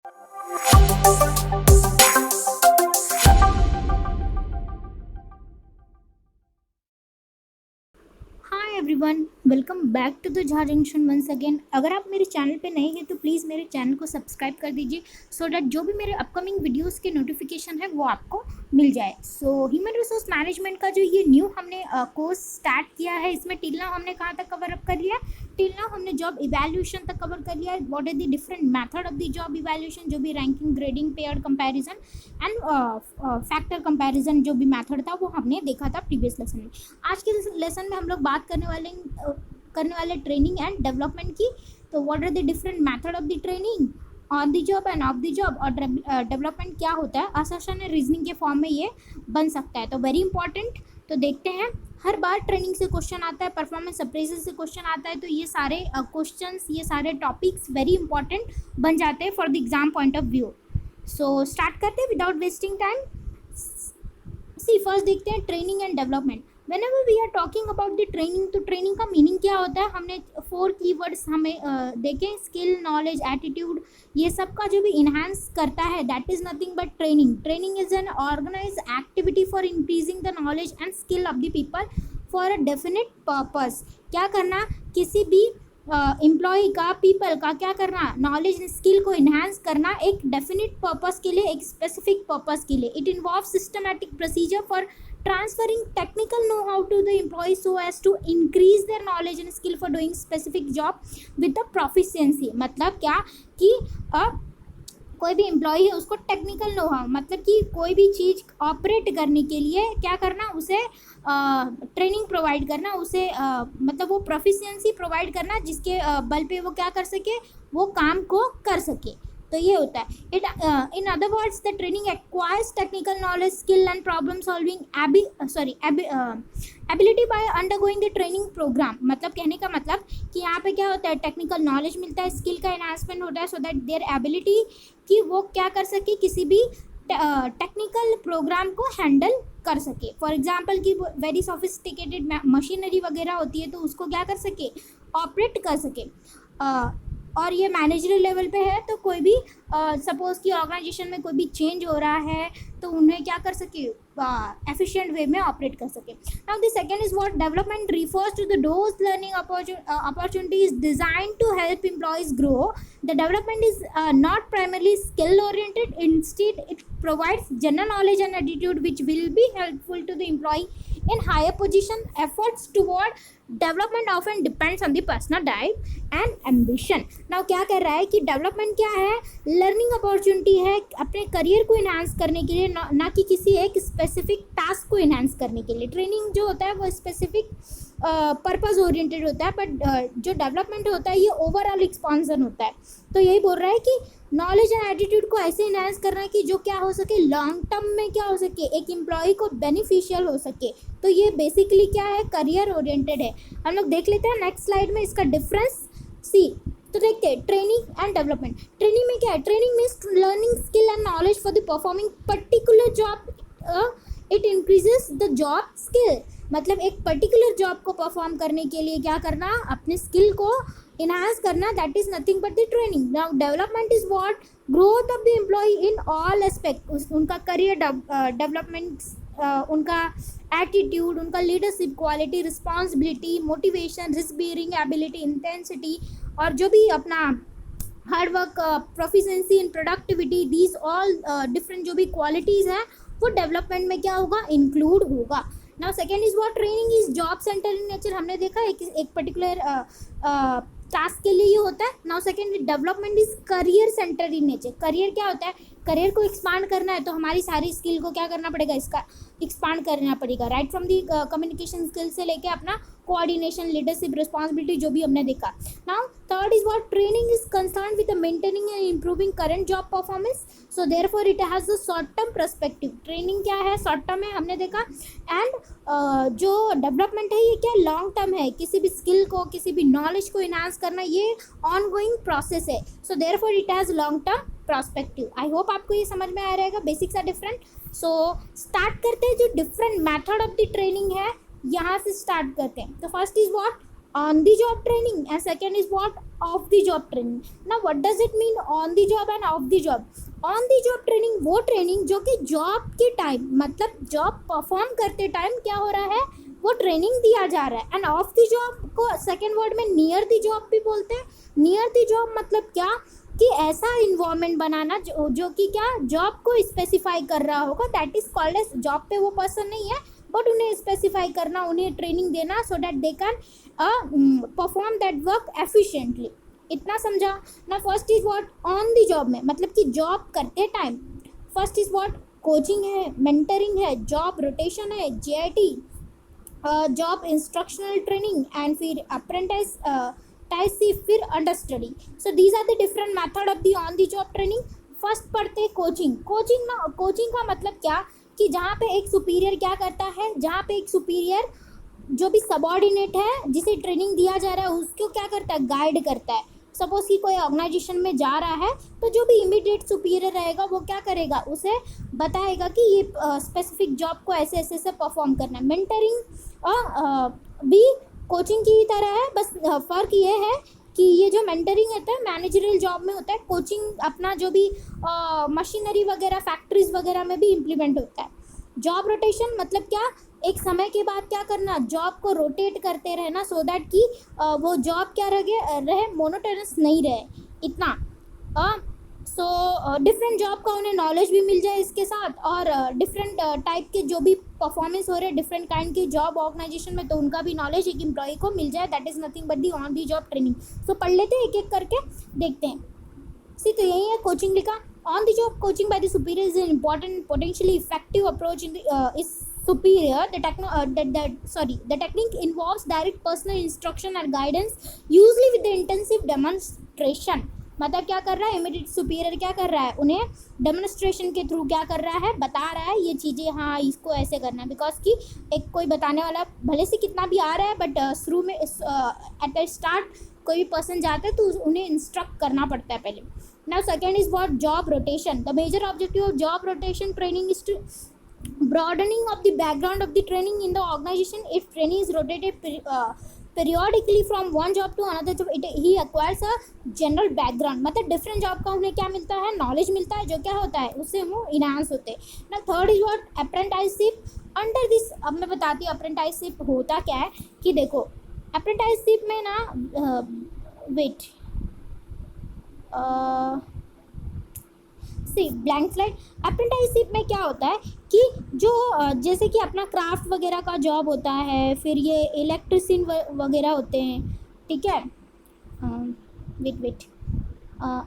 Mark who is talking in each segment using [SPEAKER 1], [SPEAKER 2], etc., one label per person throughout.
[SPEAKER 1] Hi everyone, welcome back to the Jha junction once again. अगर आप मेरे चैनल पे नए हैं तो प्लीज़ मेरे चैनल को सब्सक्राइब कर दीजिए सो डैट जो भी मेरे अपकमिंग वीडियोस के नोटिफिकेशन है वो आपको मिल जाए। सो ह्यूमन रिसोर्स मैनेजमेंट का जो ये न्यू हमने कोर्स स्टार्ट किया है, इसमें टिल नाउ हमने कहाँ तक कवर अप कर लिया? टिल नाउ हमने जॉब इवैल्यूएशन तक कवर कर लिया है। What is the different method of the job evaluation, जो भी ranking, grading, paired comparison and factor comparison जो भी मेथड था वो हमने देखा था प्रीवियस लेसन में। आज के लेसन में हम लोग बात करने वाले ट्रेनिंग एंड डेवलपमेंट की। तो what are the different method of the training, on the job and off the job, और डेवलपमेंट क्या होता है, असर्शन एंड रीजनिंग के फॉर्म में ये बन सकता है। तो वेरी इंपॉर्टेंट। तो देखते हैं, हर बार ट्रेनिंग से क्वेश्चन आता है, परफॉर्मेंस अप्रेजल से क्वेश्चन आता है, तो ये सारे क्वेश्चंस, ये सारे टॉपिक्स वेरी इंपॉर्टेंट बन जाते हैं for the exam point of view. So start करते हैं विदाउट वेस्टिंग टाइम। सी फर्स्ट देखते हैं training and development. whenever we are talking about the training, तो ट्रेनिंग का मीनिंग क्या होता है? हमने 4 कीवर्ड्स हमें देखें, स्किल, नॉलेज, एटीट्यूड, ये सब का जो भी इन्हांस करता है that is nothing but training. Training is an organise activity for increasing the knowledge and skill of the people for a definite purpose. क्या करना? किसी भी एम्प्लॉय का, पीपल का क्या करना? नॉलेज एंड स्किल को इन्हांस करना एक डेफिनेट पर्पस के लिए, एक स्पेसिफिक पर्पस के लिए। It involve systematic procedure for transferring technical know-how to the employees so as to increase their knowledge and skill for doing specific job with the proficiency। मतलब क्या कि कोई भी एम्प्लॉय है उसको टेक्निकल नो हाउ, मतलब कि कोई भी चीज़ ऑपरेट करने के लिए क्या करना, उसे ट्रेनिंग प्रोवाइड करना, उसे मतलब वो प्रोफिशिएंसी प्रोवाइड करना जिसके बल पे वो क्या कर सके, वो काम को कर सके। तो ये होता है। It in other words the training acquires technical knowledge, skill and problem solving ability by undergoing the training programme. मतलब कहने का मतलब कि यहाँ पे क्या होता है, टेक्निकल नॉलेज मिलता है, स्किल का एनहांसमेंट होता है सो दैट देयर एबिलिटी कि वो क्या कर सके, किसी भी टेक्निकल प्रोग्राम को हैंडल कर सके। फॉर एग्जाम्पल कि वेरी सोफिस्टिकेटेड मशीनरी वगैरह होती है तो उसको क्या कर सके, ऑपरेट कर सके। और ये मैनेजरियल लेवल पे है तो कोई भी सपोज कि ऑर्गेनाइजेशन में कोई भी चेंज हो रहा है तो उन्हें क्या कर सके, एफिशिएंट वे में ऑपरेट कर सके। Now the second is what development refers to the those learning opportunities designed to help employees grow. The development is not primarily skill oriented, instead it provides general knowledge and attitude which will be helpful to the employee in higher position. Efforts toward development often depends on the personal drive and ambition. Now क्या कर रहा है कि development क्या है, learning opportunity है अपने career को इन्हांस करने के लिए, ना कि किसी एक स्पेसिफिक टास्क को इन्हांस करने के लिए। ट्रेनिंग जो होता है वो स्पेसिफिक पर्पस ओरिएंटेड होता है, बट जो डेवलपमेंट होता है ये ओवरऑल एक्सपांसन होता है। तो यही बोल रहा है कि नॉलेज एंड एटीट्यूड को ऐसे इन्हांस करना कि जो क्या हो सके, लॉन्ग टर्म में क्या हो सके, एक एम्प्लॉय को बेनिफिशियल हो सके। तो ये बेसिकली क्या है, करियर ओरिएंटेड है। हम लोग देख लेते हैं नेक्स्ट स्लाइड में इसका डिफरेंस। सी तो देखते हैं ट्रेनिंग एंड डेवलपमेंट। ट्रेनिंग में क्या है, training means learning skill and knowledge for the performing particular job. It increases the job skill, मतलब एक पर्टिकुलर जॉब को परफॉर्म करने के लिए क्या करना, अपने स्किल को इन्हांस करना, that is nothing but the training. Now development is what, growth of the employ in all aspect, उनका करियर डेवलपमेंट, उनका एटीट्यूड, उनका leadership quality, responsibility, motivation, risk bearing ability, intensity, और जो भी अपना hard work, proficiency in productivity, these all different जो भी qualities हैं वो डेवलपमेंट में क्या होगा, इंक्लूड होगा। Now second is what, training is job centre in nature. हमने देखा एक पर्टिकुलर टास्क के लिए ये होता है। Now second, development is career centre in nature. Career क्या होता है, करियर को एक्सपांड करना है तो हमारी सारी स्किल को क्या करना पड़ेगा, इसका एक्सपांड करना पड़ेगा, right from the communication skill से लेके अपना कोऑर्डिनेशन, लीडरशिप, रिस्पॉन्सिबिलिटी जो भी हमने देखा। Now third is what, training is concern with maintaining and improving current job performance, so therefore it has the short term perspective. Training क्या है, short term है, हमने देखा। एंड जो डेवलपमेंट है ये क्या, लॉन्ग टर्म है, किसी भी स्किल को, किसी भी नॉलेज को इन्हांस करना ये ऑन गोइंग प्रोसेस है, so therefore it has long term perspective. I hope आपको ये समझ में आ रहेगा, basics are different. So start करते हैं, जो different method of the training है यहाँ से स्टार्ट करते हैं। तो first is what, on the job training and second is what, off the job training. Now what does it mean on the job and off the job? On the job training वो training जो कि job के time, मतलब job perform करते time क्या हो रहा है, वो ट्रेनिंग दिया जा रहा है. एंड ऑफ दी जॉब को सेकेंड वर्ड में नियर दी जॉब भी बोलते हैं. नियर दी जॉब मतलब क्या, कि ऐसा इन्वायरमेंट बनाना जो कि क्या जॉब को स्पेसिफाई कर रहा होगा, that is called as, job पे वो पर्सन नहीं है बट उन्हें स्पेसिफाई करना, उन्हें ट्रेनिंग देना so that they can perform that work efficiently. इतना समझा ना. First is what, on the job में मतलब कि जॉब करते time. First is what, coaching है, मेंटरिंग है, जॉब रोटेशन है, JIT, job instructional training and फिर अप्रेंटिस टाइपशिप, फिर understudy. So these are the different method of the on the job training. First पढ़ते coaching. Coaching का मतलब क्या, कि जहाँ पे एक सुपीरियर क्या करता है, जहाँ पे एक सुपीरियर जो भी सबॉर्डिनेट है जिसे ट्रेनिंग दिया जा रहा है उसको क्या करता है, गाइड करता है. सपोज कि कोई ऑर्गेनाइजेशन में जा रहा है तो जो भी इमीडिएट सुपीरियर रहेगा वो क्या करेगा, उसे बताएगा कि ये स्पेसिफिक जॉब को ऐसे ऐसे से परफॉर्म करना है. मेंटरिंग भी कोचिंग की तरह है, बस फ़र्क ये है कि ये जो मेंटरिंग होता है मैनेजरियल जॉब में होता है, कोचिंग अपना जो भी मशीनरी वगैरह फैक्ट्रीज वगैरह में भी इम्प्लीमेंट होता है. जॉब रोटेशन मतलब क्या, एक समय के बाद क्या करना, जॉब को रोटेट करते रहना सो दैट कि वो जॉब क्या रहे मोनोटोनस नहीं रहे. इतना सो डिफरेंट जॉब का उन्हें नॉलेज भी मिल जाए इसके साथ, और डिफरेंट टाइप के जो भी परफॉर्मेंस हो रहे हैं डिफरेंट काइंड की जॉब ऑर्गेनाइजेशन में, तो उनका भी नॉलेज एक एम्प्लॉय को मिल जाए. That is nothing but the on the job training. So पढ़ लेते हैं एक एक करके, देखते हैं. तो यही है कोचिंग लिखा. On the job coaching by the superior is an important potentially effective approach in the is superior. The technique involves direct personal instruction and guidance, usually with the intensive demonstration. मतलब क्या कर रहा है, immediate superior क्या कर रहा है, उन्हें डेमोन्स्ट्रेशन के थ्रू क्या कर रहा है, बता रहा है ये चीज़ें, हाँ इसको ऐसे करना है. बिकॉज कि एक कोई बताने वाला भले से कितना भी आ रहा है बट शुरू में एट द स्टार्ट कोई भी पर्सन जाता है तो उन्हें इंस्ट्रक्ट करना पड़ता है पहले. Now second is what, job rotation. The major objective of job rotation training is to broadening of the background of the training in the organization. If trainee is rotated periodically from one job to another job, he acquires a general background. मतलब different job का उन्हें क्या मिलता है, knowledge मिलता है, जो क्या होता है उससे वो enhance होते हैं. Now third is what, apprenticeship. Under this, अब मैं बताती हूँ apprenticeship होता क्या है. कि देखो apprenticeship में ना wait सी ब्लैंक स्लाइड. अप्रेंटिसशिप में क्या होता है कि जो जैसे कि अपना क्राफ्ट वगैरह का जॉब होता है, फिर ये इलेक्ट्रिशियन वगैरह होते हैं, ठीक है. वेट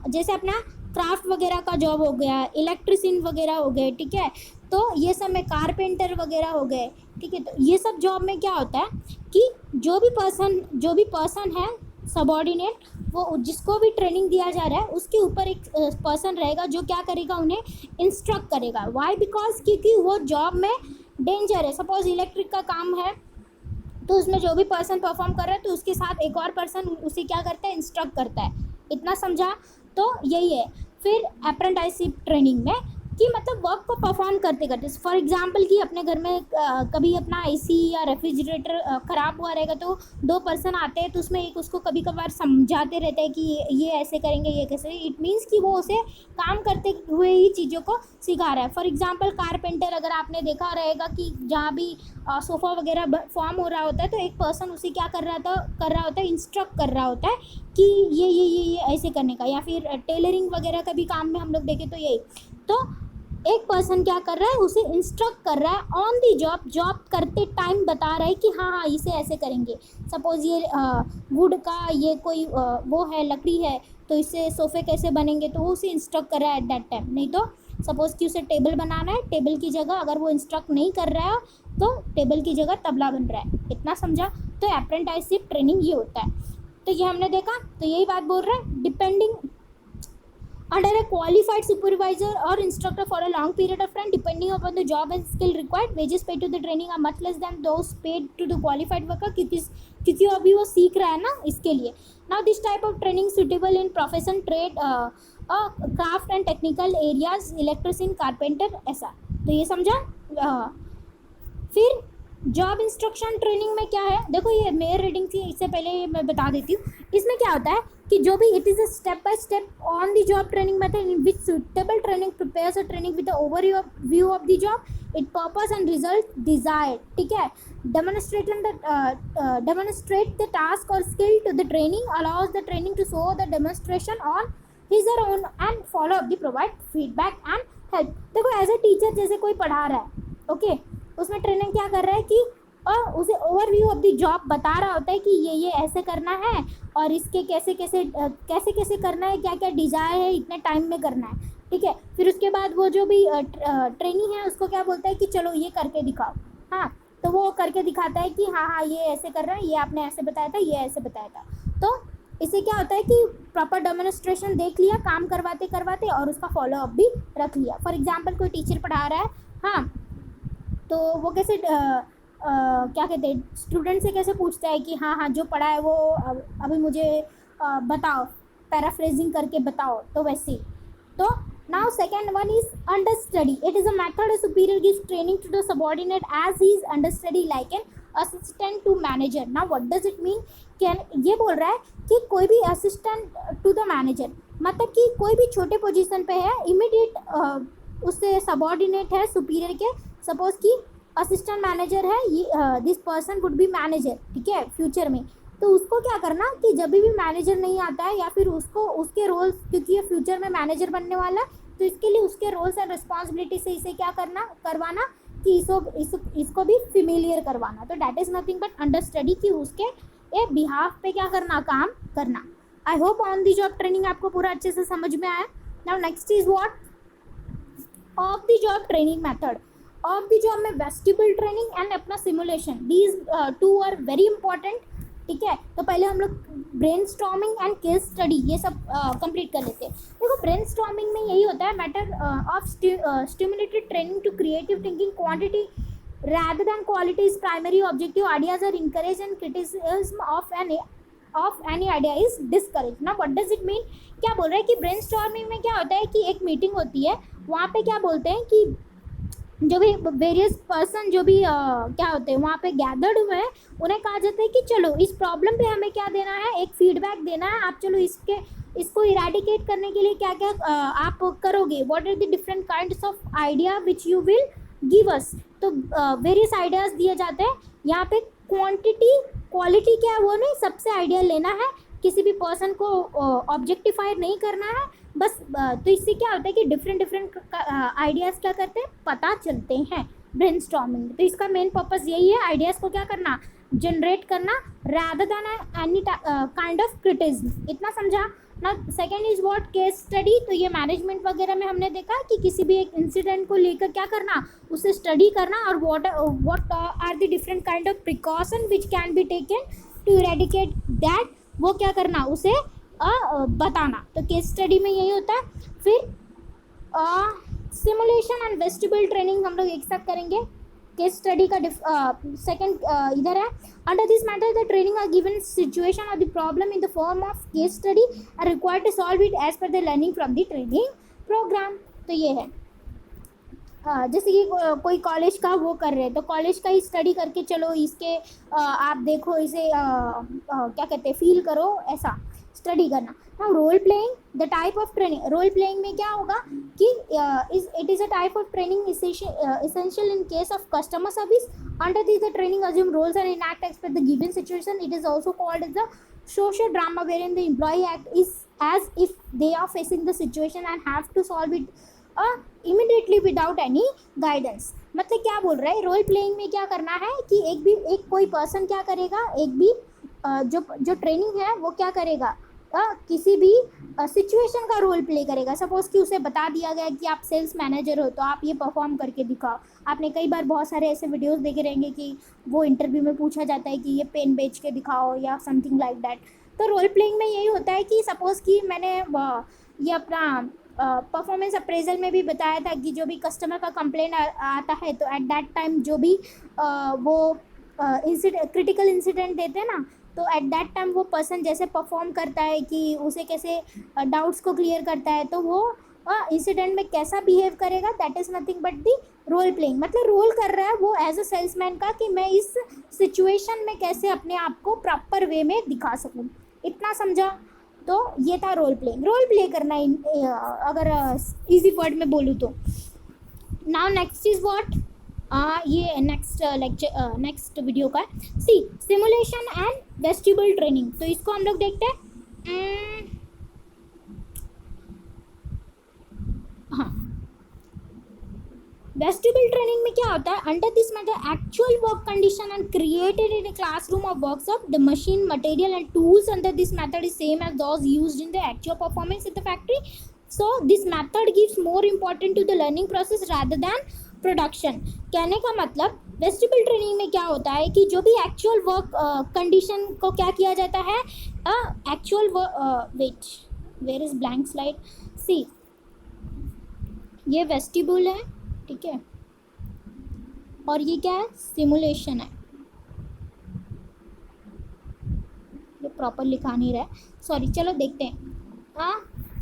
[SPEAKER 1] जैसे अपना क्राफ्ट वगैरह का जॉब हो गया, इलेक्ट्रिशियन वगैरह हो गए, ठीक है. तो ये सब में कारपेंटर वगैरह हो गए, ठीक है. तो ये सब जॉब में क्या होता है कि जो भी पर्सन है सबॉर्डिनेट, वो जिसको भी ट्रेनिंग दिया जा रहा है उसके ऊपर एक पर्सन रहेगा जो क्या करेगा, उन्हें इंस्ट्रक्ट करेगा. वाई, बिकॉज क्योंकि वो जॉब में डेंजर है. सपोज इलेक्ट्रिक का काम है तो उसमें जो भी पर्सन परफॉर्म कर रहा है तो उसके साथ एक और पर्सन उसे क्या करता है, इंस्ट्रक्ट करता है. इतना समझा. तो यही है. फिर अप्रेंटिसशिप ट्रेनिंग में कि मतलब वर्क को परफॉर्म करते करते, फॉर एग्जांपल कि अपने घर में कभी अपना AC या रेफ्रिजरेटर ख़राब हुआ रहेगा तो दो पर्सन आते हैं तो उसमें एक उसको कभी कभार समझाते रहते हैं कि ये ऐसे करेंगे, ये कैसे. इट मीन्स कि वो उसे काम करते हुए ही चीज़ों को सिखा रहा है. फॉर एग्जांपल कारपेंटर, अगर आपने देखा रहेगा कि जहाँ भी सोफ़ा वगैरह फॉर्म हो रहा होता है तो एक पर्सन उसे क्या कर रहा होता है, इंस्ट्रक्ट कर रहा होता है कि ये ऐसे करने का. या फिर टेलरिंग वगैरह का भी काम में हम लोग देखें तो यही. तो एक पर्सन क्या कर रहा है, उसे इंस्ट्रक्ट कर रहा है ऑन दी जॉब करते टाइम बता रहा है कि हाँ इसे ऐसे करेंगे. सपोज ये वुड का ये कोई वो है, लकड़ी है, तो इससे सोफ़े कैसे बनेंगे, तो वो उसे इंस्ट्रक्ट कर रहा है एट दैट टाइम. नहीं तो सपोज़ कि उसे टेबल बनाना है, टेबल की जगह अगर वो इंस्ट्रक्ट नहीं कर रहा है तो टेबल की जगह तबला बन रहा है. इतना समझा. तो अप्रेंटिसशिप ट्रेनिंग ये होता है. तो ये हमने देखा. तो यही बात बोल रहा है, depending under a qualified supervisor or instructor for a long period of time, depending upon the job and skill required, wages paid to the training are much less than those paid to the qualified worker, क्योंकि अभी वो सीख रहा है ना, इसके लिए. Now this type of training suitable in profession, trade, craft and technical areas, electrician, carpenter, ऐसा. तो ये समझा. फिर जॉब इंस्ट्रक्शन ट्रेनिंग में क्या है, देखो ये मेयर रीडिंग थी, इससे पहले मैं बता देती हूँ। इसमें क्या होता है कि जो भी it is a step by step on the job training method in which suitable training prepares a training with the overview of the job, it purpose and result desired, ठीक है। demonstrate the task or skill to the training, allows the training to show the demonstration on his or own and follow up the provide feedback and help। देखो as a teacher जैसे कोई पढ़ा रहा है, okay, उसमें training क्या कर रहा है कि उसे ओवरव्यू ऑफ द जॉब बता रहा होता है कि ये ऐसे करना है और इसके कैसे कैसे करना है, क्या क्या डिजायर है, इतने टाइम में करना है, ठीक है। फिर उसके बाद वो जो भी ट्रेनिंग है उसको क्या बोलता है कि चलो ये करके दिखाओ, हाँ, तो वो करके दिखाता है कि हाँ हाँ ये ऐसे कर रहा है, ये आपने ऐसे बताया था, ये ऐसे बताया था। तो इससे क्या होता है कि प्रॉपर डेमोन्स्ट्रेशन देख लिया काम करवाते करवाते और उसका फॉलो अप भी रख लिया। फॉर एग्जांपल कोई टीचर पढ़ा रहा है, हाँ, तो वो कैसे क्या कहते हैं, स्टूडेंट से कैसे पूछता है कि हाँ हाँ जो पढ़ा है वो अभी मुझे बताओ, पैराफ्रेजिंग करके बताओ, तो वैसे ही। तो now second one is understudy, it is a method a superior gives training to the subordinate as he is understudy like an assistant to manager। now what does it mean, क्या ये बोल रहा है कि कोई भी असिस्टेंट टू द मैनेजर, मतलब कि कोई भी छोटे पोजीशन पे है, इमीडिएट उससे सबॉर्डिनेट है सुपीरियर के, सपोज कि असिस्टेंट मैनेजर है, this person would be manager, ठीक है, फ्यूचर में। तो उसको क्या करना कि जब भी मैनेजर नहीं आता है या फिर उसको उसके रोल्स, क्योंकि ये फ्यूचर में मैनेजर बनने वाला है, तो इसके लिए उसके रोल्स एंड रिस्पॉन्सिबिलिटी से इसे क्या करवाना कि इसको भी फिमिलियर करवाना। तो that is nothing but understudy, कि उसके ए बिहाफ पे क्या करना, काम करना। I hope on the job training आपको पूरा अच्छे से समझ में आया। Now next is what, off the job training method. Of the job में वेस्टिबल ट्रेनिंग एंड अपना simulation, these two are very important, ठीक है। तो पहले हम लोग ब्रेनस्टॉर्मिंग एंड केस स्टडी ये सब कंप्लीट कर लेते हैं। देखो ब्रेनस्टॉर्मिंग में यही होता है, matter of stimulated training to creative thinking, quantity rather than quality is primary objective, ideas are encouraged and criticism of any idea is discouraged। now what does it mean, क्या बोल रहा है कि ब्रेनस्टॉर्मिंग में क्या होता है कि एक मीटिंग होती है, वहाँ पे क्या बोलते हैं कि जो भी वेरियस पर्सन जो भी क्या होते हैं वहाँ पे गैदर्ड हुए हैं, उन्हें कहा जाता है कि चलो इस प्रॉब्लम पे हमें क्या देना है, एक फीडबैक देना है, आप चलो इसको इरेडिकेट करने के लिए क्या क्या आप करोगे, what are the different kinds of idea which you will give us. तो वेरियस आइडियाज दिए जाते हैं, यहाँ पे क्वांटिटी क्वालिटी क्या है वो नहीं, सबसे आइडिया लेना है, किसी भी पर्सन को ऑब्जेक्टिफाई नहीं करना है बस। तो इससे क्या होता है कि डिफरेंट आइडियाज़ क्या करते हैं, पता चलते हैं ब्रेनस्टॉर्मिंग। तो इसका मेन पर्पस यही है, आइडियाज़ को क्या करना, जनरेट करना, rather than any kind of criticism. इतना समझा ना। Second is what, case study. तो ये मैनेजमेंट वगैरह में हमने देखा कि किसी भी एक इंसिडेंट को लेकर क्या करना, उसे स्टडी करना, और what are the different kind of precaution which can be taken to eradicate that, वो क्या करना, उसे बताना। तो केस स्टडी में यही होता है। फिर सिमुलेशन एंड वेस्टिबल ट्रेनिंग हम लोग एक साथ करेंगे। केस स्टडी का सेकंड इधर है, under this matter the training are given situation और the problem in the form of case study are required to solve it as per the learning from the training programme. तो ये है जैसे कि कोई कॉलेज का वो कर रहे हैं, तो कॉलेज का ही स्टडी करके चलो इसके आप देखो इसे क्या कहते हैं, फील करो, ऐसा स्टडी करना। हाँ, role playing, the type of training. Role playing में क्या होगा कि it is a type of training essential in case of customer service. Under this the training assume roles and enact as per the given situation. It is also called as the social drama, wherein the employee act is as if they are facing the situation and have to solve it immediately without any guidance। मतलब क्या बोल रहा है, role playing में क्या करना है कि एक कोई पर्सन क्या करेगा, एक भी जो ट्रेनिंग है वो क्या करेगा, किसी भी सिचुएशन का रोल प्ले करेगा। सपोज कि उसे बता दिया गया कि आप सेल्स मैनेजर हो, तो आप ये परफॉर्म करके दिखाओ। आपने कई बार बहुत सारे ऐसे वीडियोस देखे रहेंगे कि वो इंटरव्यू में पूछा जाता है कि ये पेन बेच के दिखाओ या समथिंग लाइक दैट। तो रोल प्लेइंग में यही होता है कि सपोज कि मैंने ये अपना परफॉर्मेंस अप्रेजल में भी बताया था कि जो भी कस्टमर का कंप्लेंट आता है, तो एट दैट टाइम जो भी वो क्रिटिकल इंसिडेंट देते हैं ना, तो एट दैट टाइम वो पर्सन जैसे परफॉर्म करता है कि उसे कैसे डाउट्स को क्लियर करता है, तो वो इंसिडेंट में कैसा बिहेव करेगा, that is nothing but the role playing मतलब रोल कर रहा है वो एज अ सेल्समैन का कि मैं इस सिचुएशन में कैसे अपने आप को प्रॉपर वे में दिखा सकूं, इतना समझा। तो ये था रोल प्लेइंग, रोल प्ले करना अगर इजी वर्ड में बोलूँ तो। नाउ नेक्स्ट इज व्हाट, ये नेक्स्ट लेक्चर नेक्स्ट वीडियो का है, सी सिमुलेशन एंड वेस्टिबल ट्रेनिंग। तो इसको हम लोग देखते हैं। हाँ, वेस्टिबल ट्रेनिंग में क्या होता है, under this method actual work condition and created in a classroom or workshop, the machine material and tools under this method is same as those used in the actual performance in the factory. So this method gives more important to the learning process rather than production. कहने का मतलब vestibule training में क्या होता है कि जो भी एक्चुअल वर्क कंडीशन को क्या किया जाता है, actual wait where is blank slide, see ये वेस्टिबल है, ठीक है, और ये क्या है, सिमुलेशन है, ये प्रॉपर लिखा नहीं रहा है, सॉरी, चलो देखते हैं।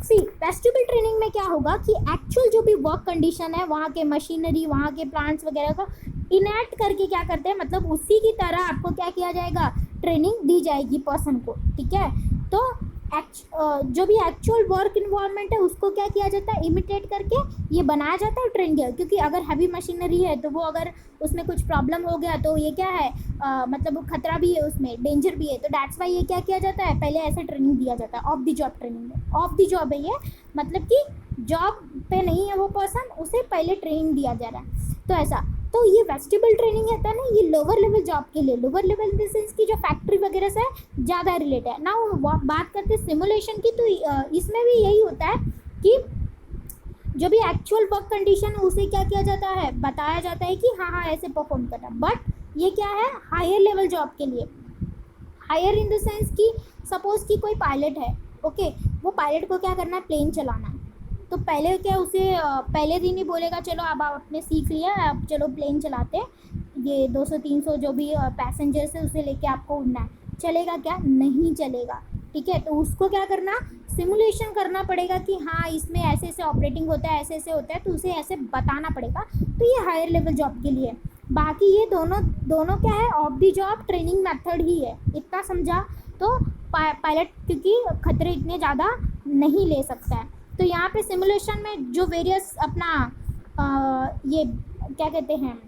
[SPEAKER 1] सी वेस्टिबल ट्रेनिंग में क्या होगा कि एक्चुअल जो भी वर्क कंडीशन है वहाँ के मशीनरी, वहाँ के प्लांट्स वगैरह का इनैक्ट करके क्या करते हैं, मतलब उसी की तरह आपको क्या किया जाएगा, ट्रेनिंग दी जाएगी पर्सन को, ठीक है। तो जो भी एक्चुअल वर्क इन्वायरमेंट है उसको क्या किया जाता है, इमिटेट करके ये बनाया जाता है, ट्रेन किया, क्योंकि अगर हैवी मशीनरी है तो वो अगर उसमें कुछ प्रॉब्लम हो गया तो ये क्या है, मतलब खतरा भी है, उसमें डेंजर भी है, तो दैट्स वाई ये क्या किया जाता है, पहले ऐसे ट्रेनिंग दिया जाता है, ऑफ द जॉब ट्रेनिंग में। ऑफ द जॉब है ये, मतलब कि जॉब पे नहीं है वो पर्सन, उसे पहले ट्रेनिंग दिया जा रहा है, तो ऐसा। तो ये वेस्टिबल ट्रेनिंग है ना, ये लोअर लेवल जॉब के लिए, lower level in the sense की जो फैक्ट्री वगैरह से ज़्यादा रिलेटेड है ना। बात करते हैं सिमुलेशन की, तो इसमें भी यही होता है कि जो भी एक्चुअल वर्क कंडीशन है उसे क्या किया जाता है, बताया जाता है कि हाँ हाँ ऐसे परफॉर्म करना। बट ये क्या है, हायर लेवल जॉब के लिए, हायर इन द सेंस कि सपोज कि कोई पायलट है, ओके, वो पायलट को क्या करना है, प्लेन चलाना है, तो पहले क्या उसे पहले दिन ही बोलेगा चलो अब आपने सीख लिया, अब चलो प्लेन चलाते हैं, ये 200-300 जो भी पैसेंजर्स है उसे लेके आपको उड़ना है, चलेगा क्या, नहीं चलेगा, ठीक है। तो उसको क्या करना, सिमुलेशन करना पड़ेगा कि हाँ इसमें ऐसे ऐसे ऑपरेटिंग होता है, ऐसे ऐसे होता है, तो उसे ऐसे बताना पड़ेगा। तो ये हायर लेवल जॉब के लिए। बाकी ये दोनों क्या है, off the job training method ही है, इतना समझा। तो पायलट क्योंकि खतरे इतने ज़्यादा नहीं ले सकता है, तो यहाँ पे सिमुलेशन में जो वेरियस अपना ये क्या कहते हैं,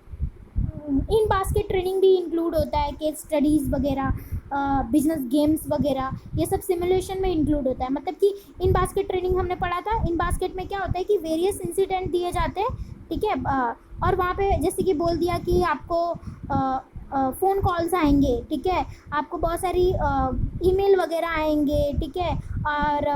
[SPEAKER 1] इन बास्केट ट्रेनिंग भी इंक्लूड होता है, केस स्टडीज़ वगैरह, बिजनेस गेम्स वगैरह, ये सब सिमुलेशन में इंक्लूड होता है। मतलब कि इन बास्केट ट्रेनिंग हमने पढ़ा था, इन बास्केट में क्या होता है कि वेरियस इंसिडेंट दिए जाते हैं, ठीक है, और वहाँ पे जैसे कि बोल दिया कि आपको फ़ोन कॉल्स आएंगे, ठीक है, आपको बहुत सारी ईमेल वगैरह आएंगे, ठीक है, और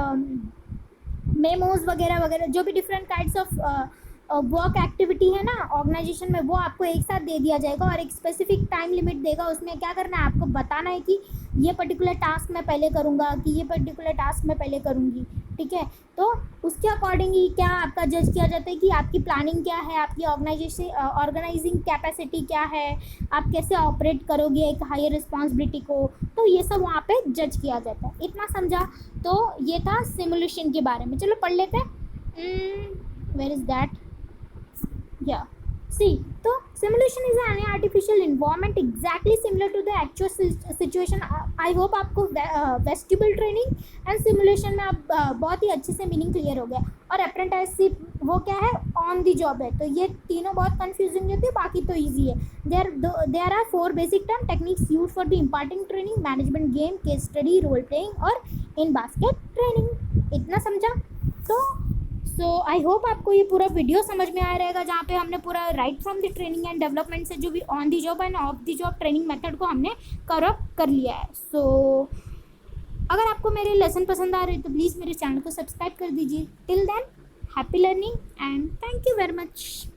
[SPEAKER 1] मेमोज वगैरह वगैरह, जो भी different kinds of work activity है ना ऑर्गेनाइजेशन में, वो आपको एक साथ दे दिया जाएगा और एक स्पेसिफिक टाइम लिमिट देगा। उसमें क्या करना है, आपको बताना है कि ये पर्टिकुलर टास्क मैं पहले करूँगा, कि ये पर्टिकुलर टास्क मैं पहले करूँगी, ठीक है। तो उसके अकॉर्डिंग ही क्या आपका जज किया जाता है कि आपकी प्लानिंग क्या है, आपकी ऑर्गेनाइजिंग कैपेसिटी क्या है, आप कैसे ऑपरेट करोगे एक हायर रिस्पॉन्सिबिलिटी को, तो ये सब वहाँ पे जज किया जाता है, इतना समझा। तो ये था सिमुलेशन के बारे में, चलो पढ़ लेते हैं। वेयर इज़ दैट, या see, तो simulation is an artificial environment exactly similar to the actual situation. I hope आपको vestibular training and simulation में आप बहुत ही अच्छे से मीनिंग क्लियर हो गया। और अप्रेंटिसशिप वो क्या है, ऑन दी जॉब है, तो ये तीनों बहुत कंफ्यूजिंग होती है, बाकी तो ईजी है। There are 4 basic term techniques use for the imparting training, management game, case study, role playing और इन बास्केट ट्रेनिंग, इतना समझा। तो सो आई होप आपको ये पूरा वीडियो समझ में आया रहेगा, जहाँ पे हमने पूरा right from the training and development से जो भी on the job and of the job training method को हमने कवर अप कर लिया है। सो अगर आपको मेरे लेसन पसंद आ रहे हैं तो प्लीज़ मेरे चैनल को सब्सक्राइब कर दीजिए। Till than happy learning and thank you very much.